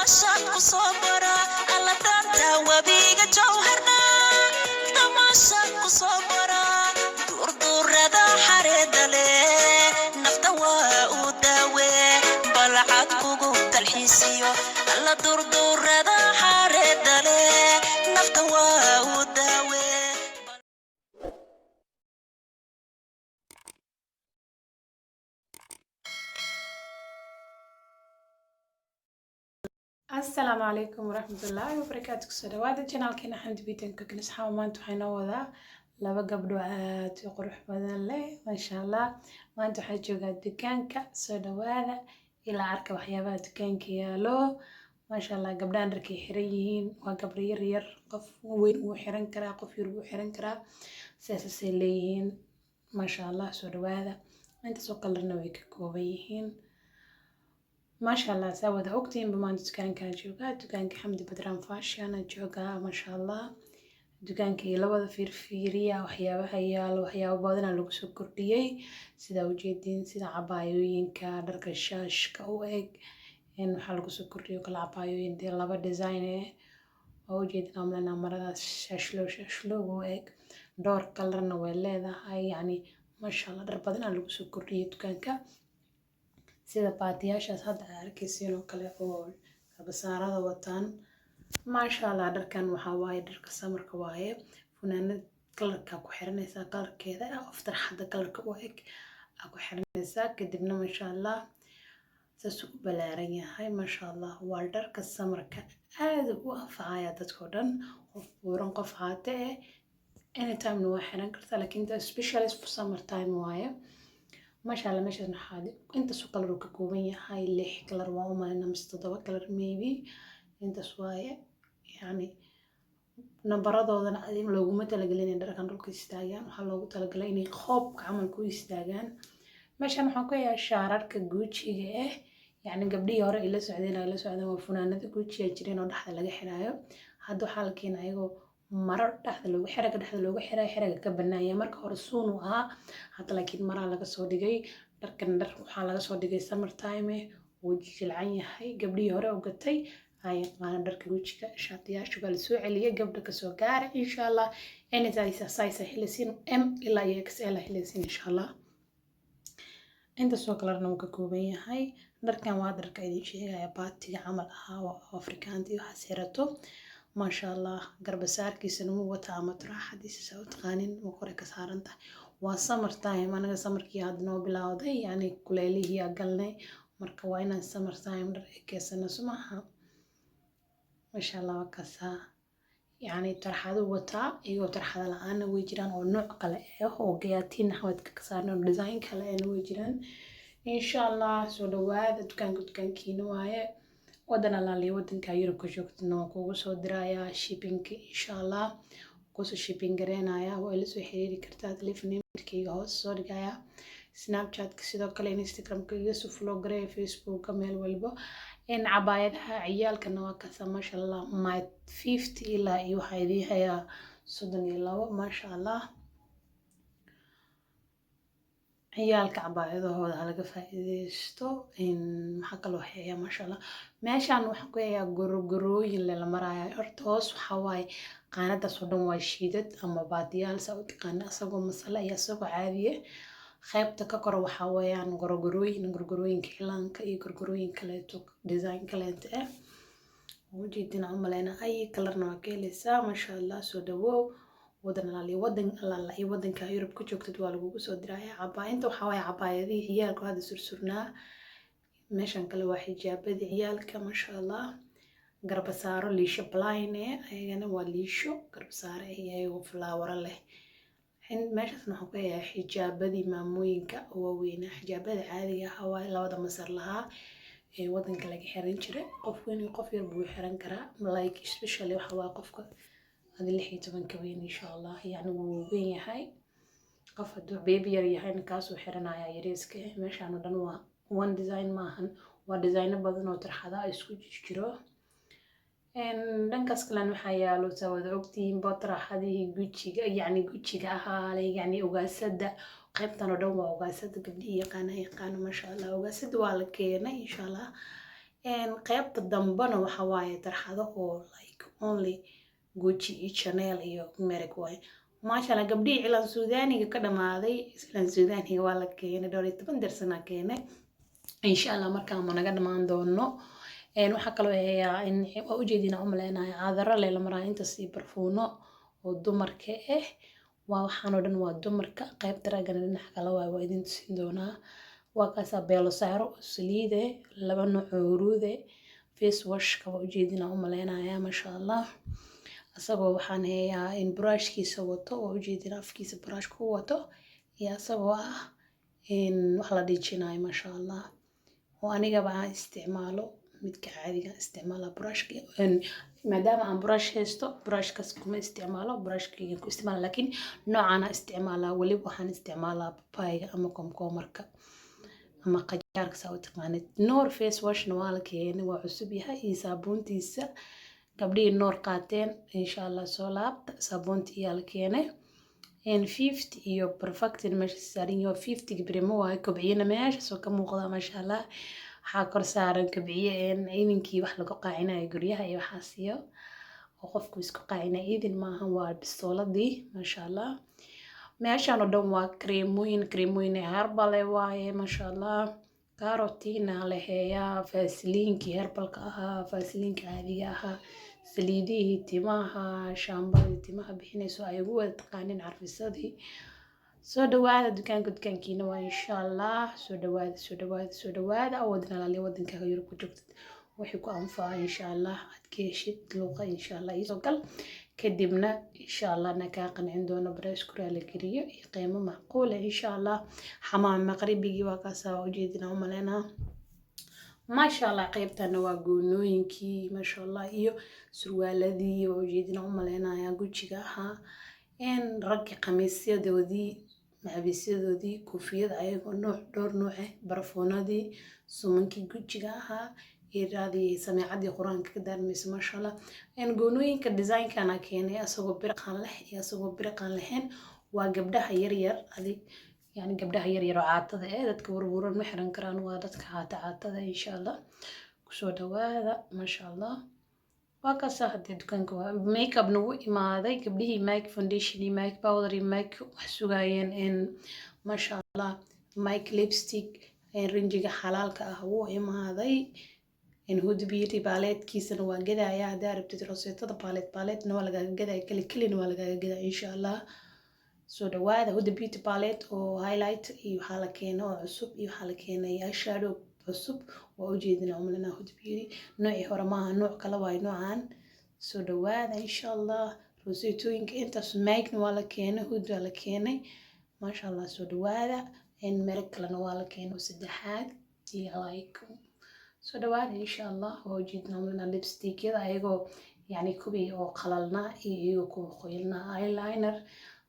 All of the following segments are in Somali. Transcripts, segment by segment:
تماشاك صبرا alla danta wabiga jawharna تماشاك صبرا durdurada xareeda leh nafta waa u daawe balcad kugu dalxiisiyo alla durdurada xareeda leh nafta waa u daawe السلام عليكم ورحمة الله وبركاته. سلوات الجنال كنا حمد بيتن كنس حاومان تحينا وذا لبا قبلو عاد قروح بدن لي ما شاء الله ما انتو حجوغا دكانك سلوات إلى عركة وحيابات دكانك يالو ما شاء الله قبلان ركي حريين وقبل يرير قف وين وحرن كرا قف يربو حرن كرا ساسسي ليهين ما شاء الله سلوات انت سوق لرنويك كوبيهين ما شاء الله سوت أوكتين بما دكان كان جوجا دكان حمد بدران فاشيان جوجا ما شاء الله دكان كي لبض فيرفيريا وحيابها يال وحياب بعضنا لو سكرتيي سيدا وجدين سيدا عبايوين كادر كشاش كويك إن حلقو سكرتيو كل عبايوين دي لبض ديزاينه وجدنا عملنا مرة شاشلو ويك دور كلرنا ولا هاي يعني ما شاء الله در بعضنا لو سكرتيي دكان كا sida baatiyaashaas hadda aad arkaysiin oo kale oo kabasaarada wataan maasha allah dharkan waxaa waaye dharka samarka waaye funaanad kalarka ku xiranaysaa kalarkeeda of tarxada kalarka u eg aa ku xiranaysaa kadibna maasha allah saas u balaaran yahay maasha allah waa dharka samarka aad u anfacaya dadkoo dhan qof buuran qof caate eh anytime waa xiran kartaa laakiin specialist for summer time waaye ما شاء الله ماشي نحادي انت سو كلر كوبين هاي اللي كلر واو ما لنا مستضوا كلر ميبي انت سوايه يعني نبردودنا ادين لوغما تلغلين دركان دولك istaagan waxa loogu talagalay inay qoobka camal ku istaagan meeshan waxaan ku yahay shaararka Gucci-ga yani gabdhii hore ila socdeen waa funaanada Gucci ay jireen oo dhaxda laga xiraayo hadda waxa la keenay ayagoo marar dhaxda loogu xiray xiraga ka banaaya marka hore suun u ahaa hadda laakiin maraa laga soo dhigay dharkan dhar waxaa laga soo dhigay summer time oo jilcan yahay gabdhii hore oo gatay ay qaan dharka Gucci-ga shaatiyaashu bal soo celiyay gabdha ka soo gaaray insha Allah anytime size helisiin M ila XL helisiin insha Allah inta soo kalarna uu ka kooban yahay dharkan waa dharka idin sheegaya baatiga camal ahaa oo Afrikaantii waxa sirato ما شاء الله قرب سار كيسن مو وتعمت راح حديث سوت قانين وقرأ كسارنته وسمر تايم أنا سمر كي هاد نو بلاودي يعني كل اللي هي قلني مركوينا سمر تايم كيسن سمعها ما شاء الله وكسا يعني ترحض وتا إيو ترحض الآن ويجران أو نوع قلعه هو قياتين حوت كسارنا ديزاين كلا ويجران إن شاء الله سودوات كان كينواية wadana laali wadanka Yurub ka joogtana kuugu soo diraya shipping insha Allah kuuso shipping gareynaya oo ila soo xiriiri kartaa telefoonkiga hoos soo dhigaya Snapchat sidoo kale Instagram kiga soo follow gareey Facebook meel walba in cabaayadaha ciyaalkana waa ka masha Allah ma 50 ilaa iyo waxa idin haya 32 masha Allah ciyaalka cabaayadahooda laga faa'iideysto in waxa kale oo xeeya masha Allah meeshan waxa ku yahay gorogorooyin la maraayo horta hoos waxa waaye qaanada soo dhan waa shiidad ama baadiyaal soo taqaan asagoo masala iyo asagoo caadiye qaybta ka kor waxa weeyaan gorogorooyinka ilaanka iyo gorogorooyin kale to design kale wajidina amalena ay kalarna waa keeleysaa masha Allah soo dhawow wadanka Yurub ku joogtid waa lagu soo diraya cabaayinta waxa way cabaayadii ciyaalku hada sursurnaa meeshan kale waa xijaabadii ciyaalka masha Allah garbasaaro liisho plain ayagana waa liisho garbasaaro ayago flower leh meeshan waxa ku yahay xijaabadii maamooyinka oo weyn xijaabada caadiga ah waa labada masar lahaa ee wadanka laga xiran jiray qof weyn iyo qof yar buu xiran karaa like especially waxa waa qofka هذا اللي حيتبان كوين إن شاء الله يعني وين يحي قفدو بيبي يريحي نكاسو حرنا يا يريسك مش أنا دنوا وان ديزاين ماهن وديزاين بدن وترحدا إسكو جرو إن دنكاس كلام حيالو سوى وقتين بطرح هذه جوتشي يعني جوتشي كهالي يعني وقاسد قيمتنا دوا وقاسد قبلي يقانا ما شاء الله وقاسد والكينا إن شاء الله qaybta dambana waxa waaye tarxado oo like only Gucci iyo Chanel iyo Merek waaye maashaalla gabdhii cilaan suudaaniga ka dhamaaday cilaan suudaaniga waa la keenay 12 darsana keenay insha Allah markaan ma naga dhamaan doono waxa kale oo ayaa in u jeedina u maleynaya caadaro leela maraa inta si barfuuno oo dumarka waa waxaan oo dhan waa dumarka qaybta ragana dhinaca kale waa idin tusin doonaa waa kaasa beelo saaro saliide laba nooc oo huruude face wash ka u jeedina u maleynaya masha Allah asagoo waxaan hayaa in brushkiisa wato oo u jeedina afkiisa brush ku wato iyo asagoo in wax la dhijinayo masha Allah oo aniga baan isticmaalo midka caadiga isticmaala brushka maadaama aan brush haysto brushkas kuma isticmaalo brushkayga ku isticmaala laakiin noocana isticmaala wali waxaan isticmaalaa papayga ama komkomarka ama qajaarka saa u taqaanid Noor face wash waa la keenay waa cusub yahay iyo saabuuntiisa gabdhii Noor qaateen insha Allah soo laabta saabuuntii yaa la keenay in 50 iyo perfected meesha saaran iyo 50 brimo waa kobciyana meesha soo ka muuqda masha Allah waxaa kor saaran kabciye idinkii wax lagu qaacinayo guryaha iyo waxaas iyo oo qofku isku qaacina idin maaha waa bistooladii masha Allah meeshaan oo dhan waa creamooyin herbal waaye masha Allah karotina leheya vaseline herbalka ahaa vaseline caadiga ahaa saliidihii timaha shaambadii timaha bixinayso ay ugu wada taqaanin carfisadii soo dhawaada dukaankiina waa insha Allah soo dhawaada wadana la wadanka Yurub ku joogtid wixii ku anfaa insha Allah aad ka heshid luqa insha Allah isoo gal kadibna insha Allah naka qancin doona barash kuraale kiriyo iyo qiimo macquul ah insha Allah xamaam maqribigi waa ka soo ujeedina u maleena masha Allah qaybtana waa goonooyinkii masha Allah iyo surwaaladii waa ujeedina u maleynaya Gucci-ga ahaa in rag qamiisyadoodii macabisyadoodii koofiyada ayagoo dhowr nooc barfuunadii sumankii Gucci-ga ahaa iraadii sameecadii quraanka ka daarmaysa masha Allah in goonooyinka design-kana keenay asagoo birqan leh iyo asagoo birqan lahayn waa gabdhaha yar adig yani gabdhaha yar oo caatada dadka warwaran ma xiran karaan waa dadka caatada insha Allah kusoo dhawaada masha Allah waa ka saxday dukaanka makeup nagu imaaday gabdhihii make foundation iyo make powder iyo make wax sugayeen in masha Allah make lipstick range-ga xalaalka wuu imaaday in Huda Beauty palette-kiisana waa gadaya hadaa rabtid rosetada palette-na waa laga gadaya kali waa laga gadaya insha Allah soo dhawaada Huda Beauty palette oo highlight iyo waxa la keenay oo cusub iyo waxa la keenay eyeshadow cusub waa u jeedina umlana Huda Beauty nooci hore maaha nooc kale waa noocan soo dhawaada insha Allah rosetooyinka intaas make-na waa la keenay Huda la keenay masha Allah soo dhawaada in Merek kalena waa la keenay saddexaad iyo like soo dhawaada insha Allah oo jeedina umlana lipstick-yada ayagoo yani kubi oo qalalna iyo ku qoylna eyeliner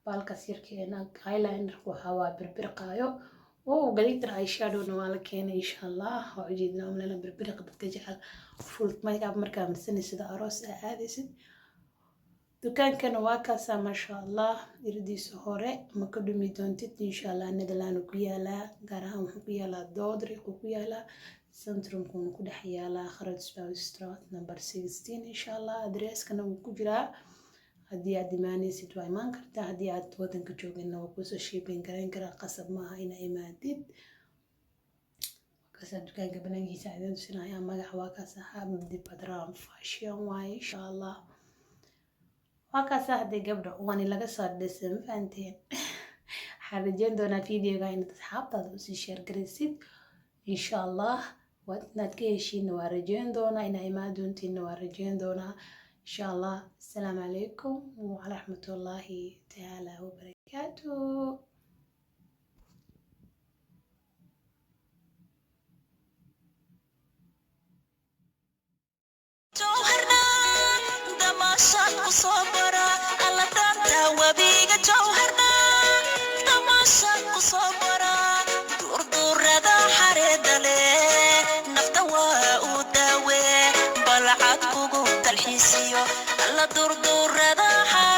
balkaas yarkeena eyeliner waxa waa birbirqaayo oo glitter eyeshadow-na waa la keenay insha Allah oo jeedina umlana birbirqa dadka jecel full makeup markaa marsanaysid aroos aadaysid dukaankana waa kaasa masha Allah irdiisa hore ma ka dhumi doontid insha Allah Netherland ku yaala gaar ahaan wuxuu ku yaala Dordrecht ku yaala centrum-kuna ku dhex yaala Kharasbouw Street number 16 insha Allah address-kana wuu ku jiraa haddii aad imaanaysid waa imaan kartaa haddii aad wadanka joogina waa kusoo shipping garan karaa qasab maaha inaa imaadid kaasa dukaanka banaankiisa idin tusinaya magaca waa kaasa Habib Badran Fashion waaye insha Allah waa kaasa haddii gabdho waani laga soo dhisay ma fahanteen waxaan rajayn doonaa videoga inaad asxaabtaada usii share garaysid insha Allah waad ka heshiina waa rajayn doonaa inaa imaan doontiina waa rajayn doonaa إن شاء الله السلام عليكم ورحمة الله تعالى وبركاته جوهرنا دمشق وصبرا الله تنتا وبيك جوهرنا دمشق وصبرا دور ردا حرد له نفتوى وداوي بلعت كوكو تلحيسيو الله دور ردا حرد